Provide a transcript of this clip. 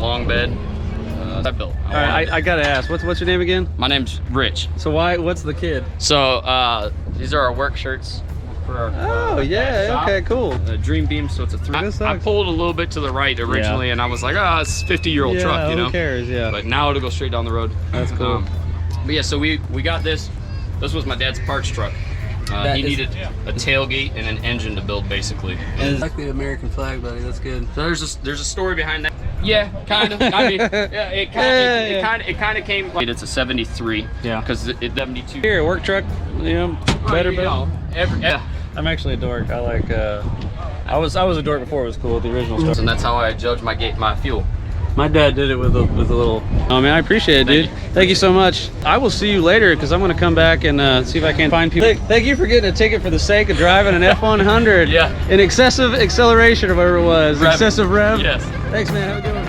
long bed. I built. All right, I gotta ask, what's your name again? My name's Rich. So what's the kid? So these are our work shirts. For our, Oh yeah, shop. okay, cool. Dream Beam, so it's a 3. I pulled a little bit to the right originally, and I was like, oh, it's a 50-year-old truck, you know? Who cares, yeah. But now it'll go straight down the road. That's cool. But yeah, so we got this. This was my dad's parts truck. He needed a tailgate and an engine to build, basically. And it's like the American flag, buddy. That's good. So there's a story behind that. Yeah, kind of. I mean, yeah, it kind of came. It's a 73. Yeah. Because it's 72. Here, work truck, you know, better. You know, yeah. I'm actually a dork. I like. I was a dork before it was cool with the original stuff. And that's how I judge my fuel. My dad did it with a little. Oh man, I appreciate it, dude. Thank you so much. I will see you later because I'm gonna come back and see if I can find people. Thank you for getting a ticket for the sake of driving an F100. Yeah. In excessive acceleration or whatever it was. Rev. Excessive rev. Yes. Thanks, man. Have a good one.